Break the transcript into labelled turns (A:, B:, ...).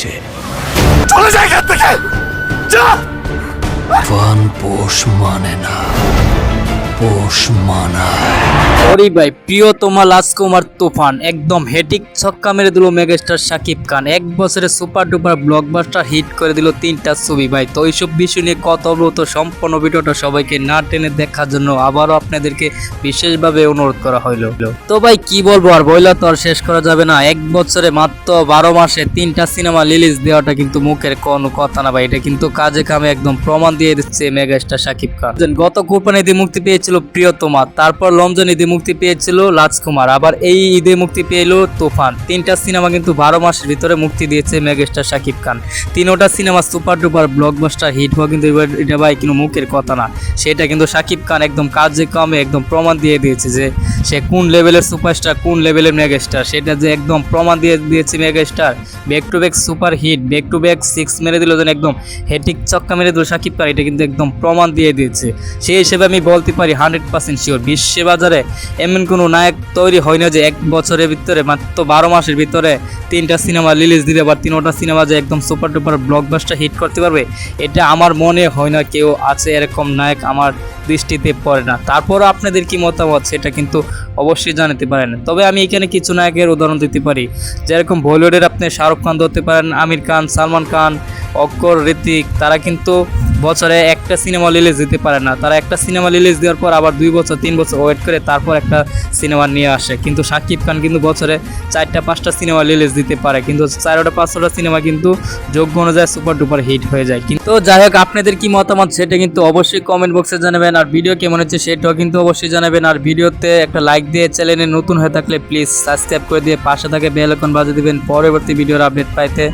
A: হয়েছে।
B: চলে যায় এখান থেকে, যা।
A: তুফান পোষ মানে না, পোষ মানায়।
C: ওরে ভাই, প্রিয়তমা রাজকুমার তুফান একদম হেটিক ছক্কা মেরে দিল মেগাস্টার শাকিব খান। এক বছরে সুপার ডুপার ব্লকবাস্টার হিট করে দিল 3টা ছবি ভাই। তো এইসব বিষয় নিয়ে কথা বলবো, তো সম্পূর্ণ ভিডিওটা সবাইকে না টেনে দেখার জন্য আবারও আপনাদেরকে বিশেষভাবে অনুরোধ করা হইল। তো ভাই কি বলবো, আর বইলা তো আর শেষ করা যাবে না। এক বছরে মাত্র 12 মাসে 3টা সিনেমা রিলিজ দেওয়াটা কিন্তু মুখের কোনো কথা না ভাই, এটা কিন্তু কাজে কামে একদম প্রমাণ দিয়ে দিচ্ছে মেগাস্টার শাকিব খান। গত কোরবানি ঈদে মুক্তি পেয়েছিল প্রিয়তমা, তারপর রমজান ঈদে মুক্তি পেয়েছিল রাজকুমার, আবার এই ঈদে মুক্তি পেল তুফান। 3টা সিনেমা কিন্তু 12 মাসের ভিতরে মুক্তি দিয়েছে মেগাস্টার শাকিব খান। 3টা সিনেমা সুপার ডুপার ব্লকবাস্টার হিট হওয়া কিন্তু এটা ভাই কিন্তু মুখের কথা না, সেটা কিন্তু শাকিব খান একদম কাজে কামে একদম প্রমাণ দিয়ে দিয়েছে যে সে কোন লেভেলের সুপারস্টার, কোন লেভেলের মেগাস্টার, সেটা যে একদম প্রমাণ দিয়ে দিয়েছে megastar. Back to back super hit, back to back 6 মেরে দিল, যেন একদম হেটিক চক্কা মেরে দিল শাকিব খান, এটা কিন্তু একদম প্রমাণ দিয়ে দিয়েছে। সেই হিসেবে আমি বলতে পারি 100% শিওর বিশ্ববাজারে এমন কোনো নায়ক তৈরি হয় না যে এক বছরের ভিতরে মাত্র 12 মাসের ভিতরে 3টা সিনেমা রিলিজ দিতে পারে, 3টা সিনেমা যে একদম সুপার ডুপার ব্লকবাস্টার হিট করতে পারবে, এটা আমার মনে হয় না কেউ আছে এরকম নায়ক, আমার দৃষ্টিতে পড়ে না। তারপরও আপনাদের কি মতামত সেটা কিন্তু অবশ্যই জানাতে পারেন। তবে আমি এখানে কিছু নায়কের উদাহরণ দিতে পারি, যেরকম বলিউডের আপনি শাহরুখ খান ধরতে পারেন, আমির খান, সালমান খান, অক্ষর, ঋতিক, তারা কিন্তু বছরে একটা সিনেমা রিলিজ দিতে পারে না। তারা একটা সিনেমা রিলিজ দেওয়ার পর আবার 2 বছর 3 বছর ওয়েট করে তারপর একটা সিনেমা নিয়ে আসে। কিন্তু শাকিব খান কিন্তু বছরে 4টা 5টা সিনেমা রিলিজ দিতে পারে, কিন্তু 4টা 5টা সিনেমা কিন্তু যোগ্য অনুযায়ী সুপার ডুপার হিট হয়ে যায়। কিন্তু যাই হোক, আপনাদের কি মতামত সেটা কিন্তু অবশ্যই কমেন্ট বক্সে জানাবেন, আর ভিডিও কেমন হচ্ছে সেটাও কিন্তু অবশ্যই জানাবেন। আর ভিডিওতে একটা লাইক দিয়ে চ্যানেলে নতুন হয়ে থাকলে প্লিজ সাবস্ক্রাইব করে দিয়ে পাশে থাকে বেল আইকন বাজিয়ে দিবেন পরবর্তী ভিডিওর আপডেট পাইতে।